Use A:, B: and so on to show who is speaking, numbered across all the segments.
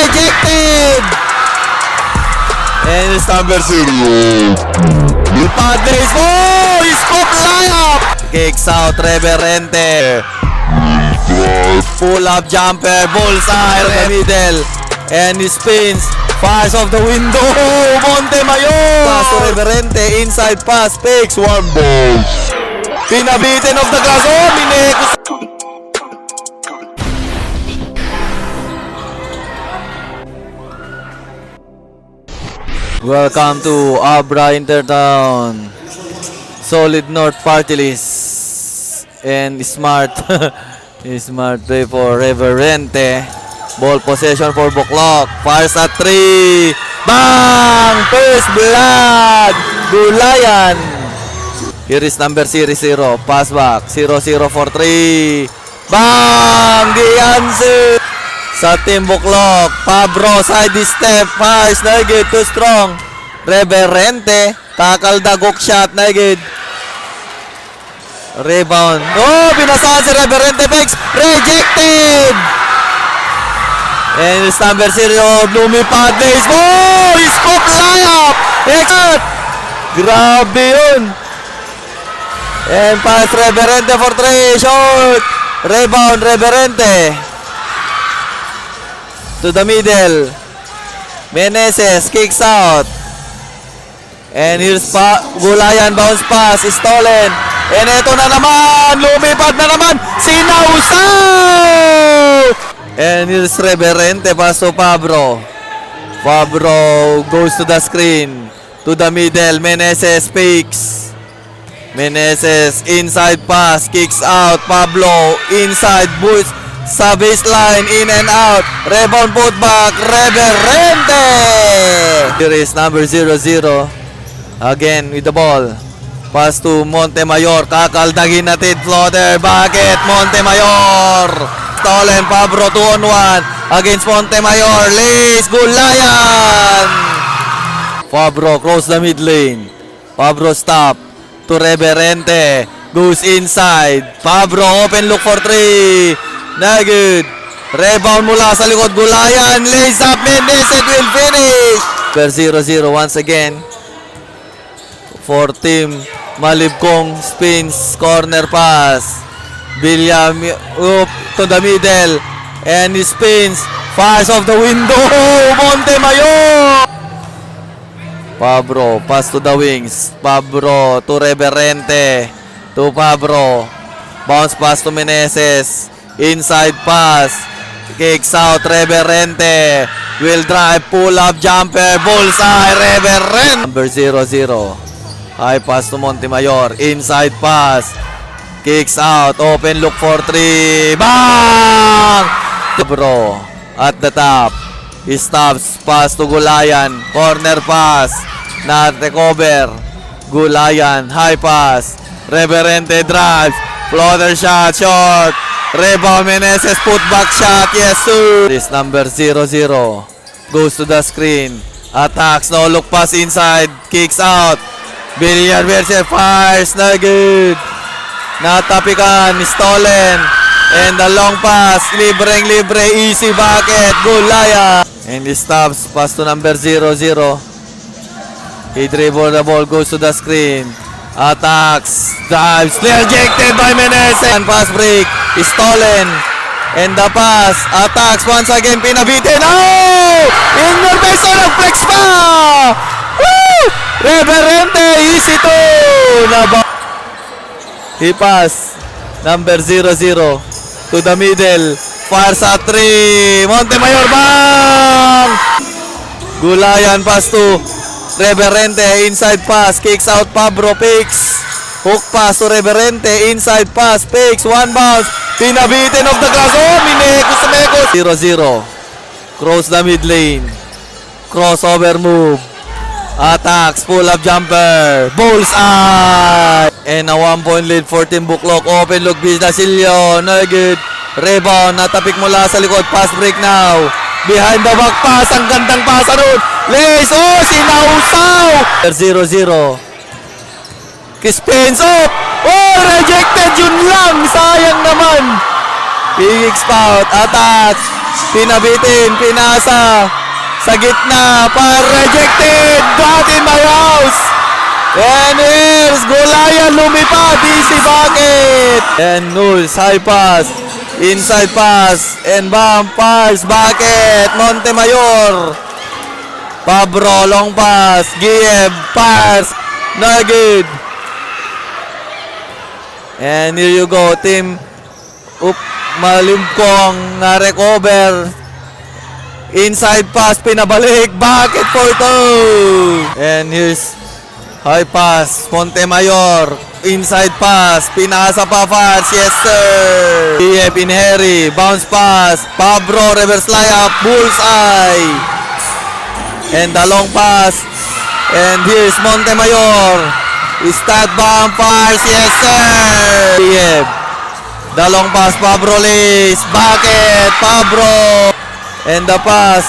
A: rejected! And it's number 0. Padres, oh! He scoop layup! Kicks out, Reverente. Pull up jumper, bullseye, the middle. And he spins, fires off the window, Montemayor! Pass to Reverente, inside pass, picks, 1 ball. Pinabitin off the glass, oh! Minekos. Welcome to Abra Intertown. Solid North Party List. And Smart. Smart play for Reverente. Ball possession for Buklok. Fires at 3. Bang! First blood! Gulayan. Here is number 0. Pass back. 0-0 for 3. Bang! The answer! Sa team Buklok, Pabro, side step, fires, nagid, too strong. Reverente, kakaldagok shot, nagid. Rebound. Oh, binasahan si Reverente, Bex, rejected! And it's number 0, lumipad, Bex. Oh, he scoop layup! Exit! Grabe yun. And pass Reverente for 3, short. Rebound, Reverente. To the middle. Meneses kicks out. And here's Gulayan, bounce pass, stolen. And ito na naman, lumipad na naman, sinausaw! And here's Reverente, pass to Pabro. Pabro goes to the screen. To the middle, Meneses picks. Meneses, inside pass, kicks out. Pablo, inside, boost. Sa baseline, in and out. Rebound, put back, Reverente! Here is number 0-0. Again with the ball. Pass to Montemayor. Kakaldagin natin, floater. Bakit? Montemayor! Stolen, Pabro, 2-on-1. Against Montemayor. Lace, Gulayan! Pabro, cross the mid lane. Pabro stop. To Reverente. Goes inside. Pabro, open look for 3. Na good. Rebound mula sa likod, Gulayan. Lays up, Mendes, and will finish. Per 0-0 once again. For team Malibkong, spins, corner pass. William up to the middle. And he spins. Fires off the window. Montemayor. Pabro, pass to the wings. Pabro to Reverente. To Pabro. Bounce pass to Meneses. Inside pass. Kicks out, Reverente. Will drive, pull up, jumper, bullseye, Reverente. Number 0-0. High pass to Montemayor. Inside pass. Kicks out, open look for 3. Bang! Bro, at the top. He stops, pass to Gulayan. Corner pass. Not recover. Gulayan, high pass. Reverente drives. Floater shot, short. Rebound, Meneses, put back shot, yes sir. This number 0-0 goes to the screen, attacks, no look pass inside, kicks out. Villar versus fires, na good. Natapikan, stolen. And the long pass, libre, easy bucket, Gulayan. And he stops, pass to number 0-0. He dribble the ball, goes to the screen. Attacks, drives, rejected by Meneses. And pass break, stolen. And the pass, attacks once again, pinabitin. Oh! In your base, flex pa! Woo! Reverente, easy to! He pass, number 0-0. To the middle, fires at 3. Montemayor, bang! Gulayan, pass to Reverente, inside pass, kicks out, Pablo, picks. Hook pass to Reverente, inside pass, picks, 1 bounce. Pinabitin off the glass, oh, Minekos, 0-0. Cross the mid lane. Crossover move. Attacks, pull up jumper. Bullseye! And a 1-point lead for Team Buklok. Open look, Bizdacillo, no good. Rebound, natapik mula sa likod, pass break now. Behind the back pass, ang gandang pasa nun. Lace, oh, sinausaw! 0-0. Kispins up. Oh, rejected, yun lang. Sayang naman. Big spout, attacks. Pinabitin, pinasa. Sa gitna, rejected. Got in my house. And here's Gulayan lumipad. Easy bucket. And Nuls, high pass. Inside pass. And bam, pass. Bucket. Montemayor. Pabro, long pass. Gieb, pass. No good. And here you go, team. Malimkong na recover. Inside pass, pinabalik. Bucket for two. And here's high pass. Montemayor. Inside pass. Pinasa pa fast. Yes, sir. Gieb in hurry. Bounce pass. Pabro, reverse layup. Bullseye. And the long pass. And here's Montemayor. Stat bomb pass. Yes, sir. Gieb. The long pass. Pabro Liz. Bucket. Pabro. And the pass.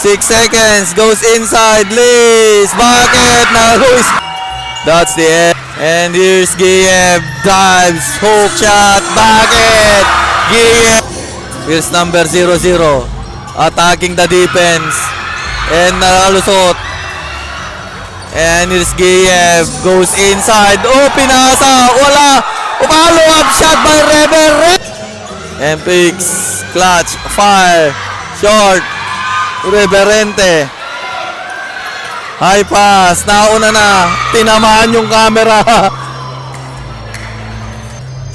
A: 6 seconds. Goes inside. Liz. Bucket. Now Luis. That's the end. And here's Gieb. Dives. Hook shot. Bucket. Gieb. Here's number 00. Attacking the defense. And nakalusot. And here's Gieb. Goes inside. Oh, pinasa. Wala. Follow up shot by Rever. And picks. Clutch. Fire. Short. Reverente. High pass. Nauna na. Tinamaan yung camera.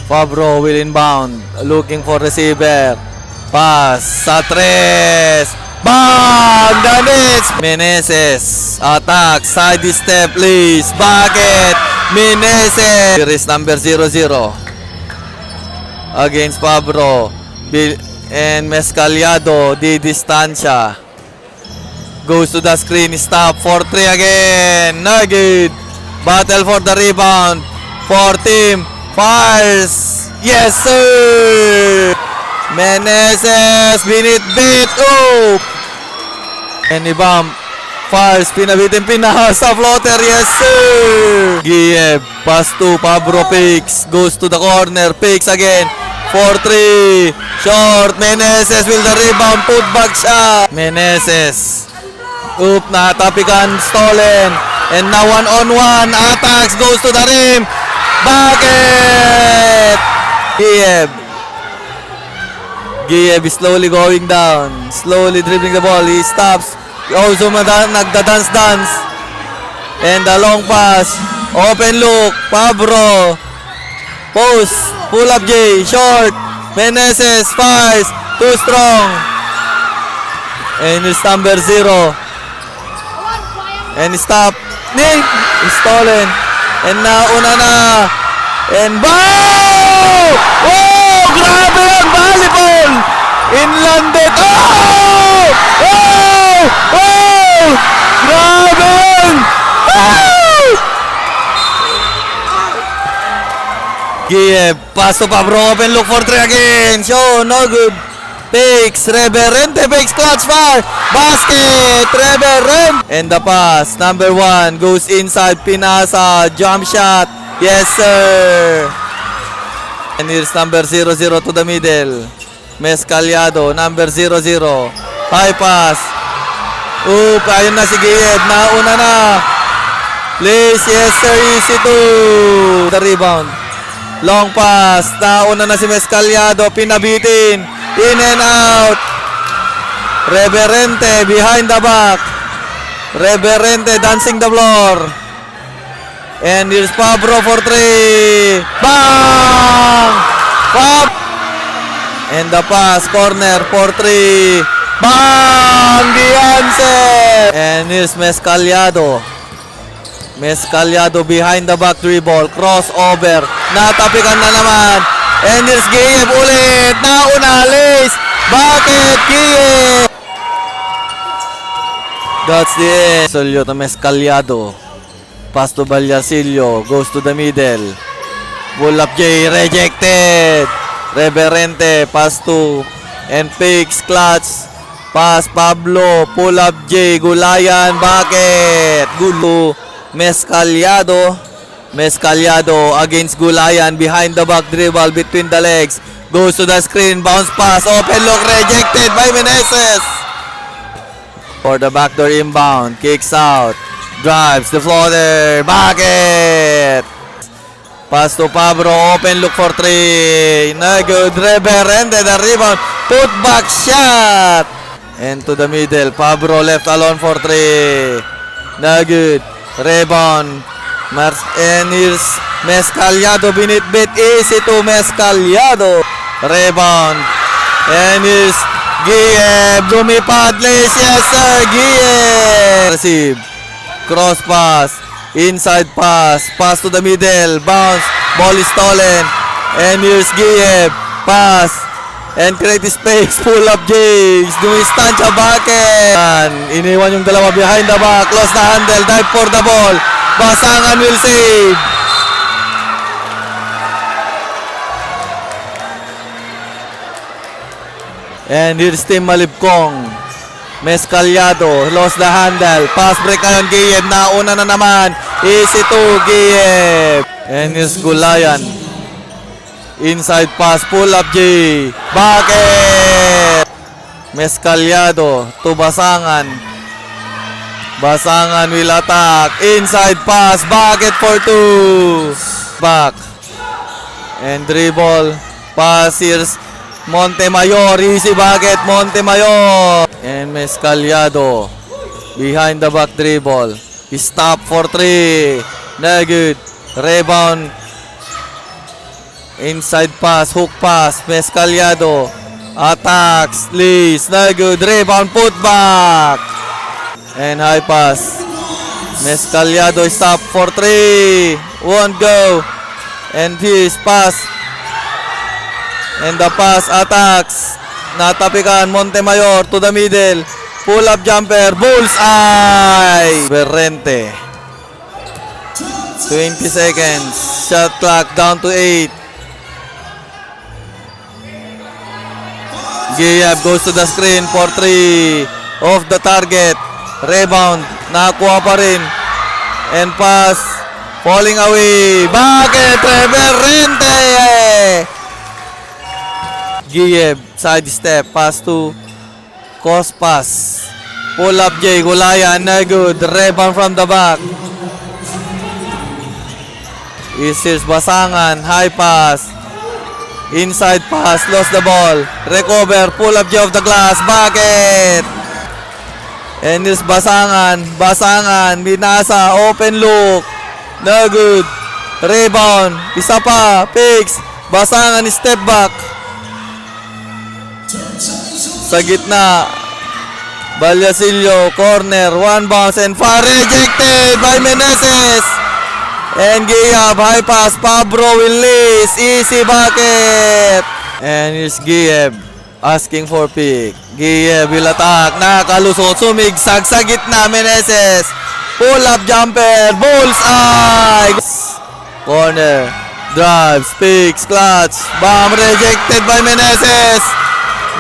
A: Fabro will inbound. Looking for receiver. Pass. Sa tres. Bang! Danits! Meneses. Attack. Side step, please. Bucket. Meneses. Here is number 00. Against Pabro. And Mescaliado. Di distansya. Goes to the screen. Stop. 4-3 again. No good. Battle for the rebound. For team. Fires. Yes, sir. Meneses. Binit-bit. Oh. And ibang fires, pinabitin, pinahasa, floater, yes sir! Gieb, pass to Pabro, picks, goes to the corner, picks again, 4-3, short, Meneses will the rebound, put back shot, Meneses, natapikan, stolen, and now one-on-one, attacks, goes to the rim, bucket! Gieb is slowly going down. Slowly dribbling the ball. He stops. He also nagda-dance-dance. And the long pass. Open look. Pabro. Post. Pull up J. Short. Meneses. Fires. Too strong. And it's number 0. And stop. Nick. Stolen. And nauna na. And bow! Oh! Grabe yan! Volleyball! Inlanded! Oh! Oh! Oh! Grabe yan! Oh! Gieb, pass to Pabro, open look for 3 again. Show, no good. Fakes, Reverente, fakes, clutch fire. Basket, Reverente. And the pass, number 1, goes inside, pinasa, jump shot. Yes, sir. And here's number 00 to the middle. Mescaliado, number 00. High pass. Oop, ayun na si Gieb. Nauna na. Please, yes sir, easy to. The rebound. Long pass. Nauna na si Mescaliado. Pinabitin. In and out. Reverente behind the back. Reverente dancing the floor. And here's Pabro for 3. Bang! Pop! And the pass, corner for 3. Bang! Dianse! And here's Mescaliado. Mescaliado behind the back dribble. Crossover. Natapikan na naman. And here's Gieb ulit. Nauna, Liz. Bakit? Gieb! That's the end. Solyo to Mescaliado. Pass to Ballarcillo. Goes to the middle. Pull up J. Rejected. Reverente. Pass to. And picks. Clutch. Pass Pablo. Pull up J. Gulayan. Bakit? Gulo. Mescaliado. Mescaliado against Gulayan. Behind the back dribble. Between the legs. Goes to the screen. Bounce pass. Open look. Rejected by Meneses. For the backdoor inbound. Kicks out. Drives the floater. Bucket. Pass to Pablo. Open look for 3. No good. Reverente the rebound. Put back shot. And to the middle. Pablo left alone for 3. No good. Rebound. And here's Mezcaliado. Binitbit. Easy to Mezcaliado. Rebound. And here's Guiev. Lumipad. Lace. Yes sir. Guiev. Receive. Cross pass. Inside pass. Pass to the middle. Bounce. Ball is stolen. And here's Guiev. Pass. And create space. Pull up James. Dumistansya bucket. Iniwan yung dalawa behind the back. Close the handle. Dive for the ball. Basangan will save. And here's Team Malibkong. Mezcaliado. Lost the handle. Pass break ngayon. Guiev. Nauna na naman. Easy to Guiev. And here's Gulayan. Inside pass. Pull up J. Bucket. Mezcaliado. To Basangan. Basangan will attack. Inside pass. Bucket for 2. Back. And dribble. Pass. Here's Montemayor. Easy bucket. Montemayor. And Mezcaliado. Behind the back dribble. Stop for 3. No good. Rebound. Inside pass. Hook pass. Mezcaliado. Attacks. Lees. No good. Rebound. Put back. And high pass. Mezcaliado. Stop for 3. Won't go. And his pass. And the pass. Attacks. Natapikan. Montemayor to the middle. Pull up jumper. Bullseye. Berrente. 20 seconds. Shot clock down to 8. Guiev goes to the screen for 3. Off the target. Rebound. Nakakuha pa rin. And pass. Falling away. Bucket. Berrente. Guiev. Side step. Pass to Cospas. Pull up J. Gulayan. No good. Rebound from the back. Here's Basangan. High pass. Inside pass. Lost the ball. Recover. Pull up J off the glass. Bucket. And this Basangan. Basangan. Binasa. Open look. No good. Rebound. Isa pa. Picks. Basangan. Step back. Sa gitna. Balyasillo. Corner. One bounce. And far rejected by Meneses. And Guiev, high pass, Pablo will lease, easy bucket. And here's Guiev, asking for pick. Guiev will attack, nakalusot, sumigsag sa gitna, Meneses. Pull up jumper, bullseye. Corner, drives, picks, clutch, bomb rejected by Meneses.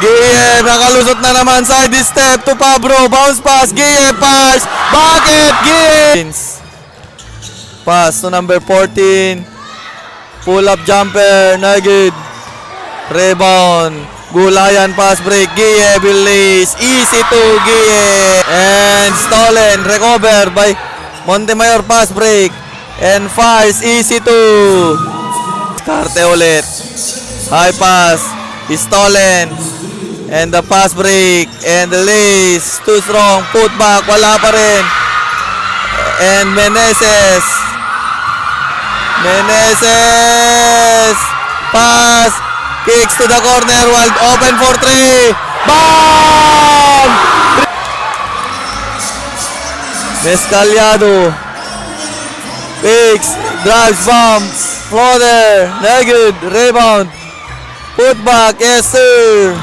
A: Guiev, nakalusot na naman, side step to Pablo, bounce pass, Guiev, pass, bucket, Guiev. Pass to number 14. Pull up jumper. No good. Rebound. Gulayan pass break. Guiev release. Easy to Guiev. And stolen. Recover by Montemayor pass break. And fires. Easy to. Karte ulit. High pass. Stolen. And the pass break. And the lace. Too strong. Put back. Wala pa rin. And Meneses. Meneses. Pass. Kicks to the corner. Wild open for 3. Bomb! Mezcaliado. Kicks. Drives. Bomb. Floater. No good. Rebound. Put back. Yes sir.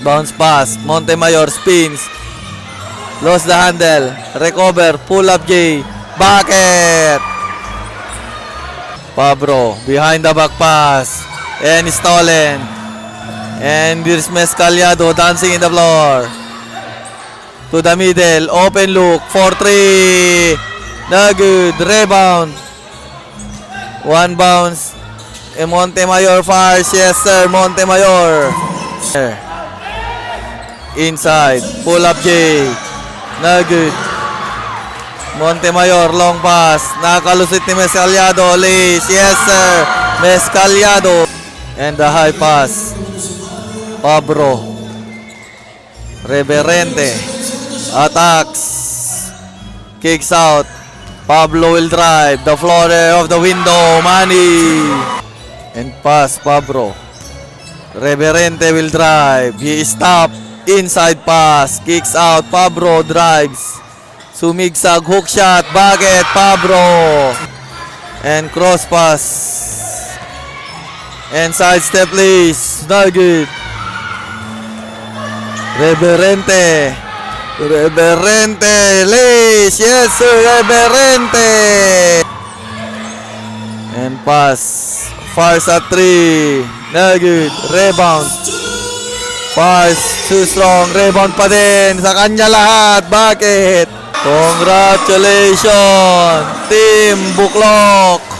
A: Bounce pass. Montemayor spins. Lost the handle. Recover. Pull up J. Bucket. Pablo. Behind the back pass. And stolen. And here's Mezcaliado dancing in the floor. To the middle. Open look. 4-3. No good. Rebound. One bounce. Montemayor fires. Yes, sir. Montemayor. Inside. Pull up J. No good. Montemayor. Long pass. Nakalusit ni Mescaliado. Lace. Yes, sir. Mescaliado. And the high pass. Pabro. Reverente. Attacks. Kicks out. Pablo will drive. The floater of the window. Manny. And pass. Pablo. Reverente will drive. He is stopped. Inside pass. Kicks out. Pablo drives. Sumigsag. Hook shot. Bakit? Pablo. And cross pass. And side step please. No good. Reverente. Reverente. Lace. Yes sir. Reverente. And pass. Fires at 3. No good. Rebound. Fires. Too strong. Rebound pa din. Sa kanya lahat. Bakit? Congratulations. Team Buklok.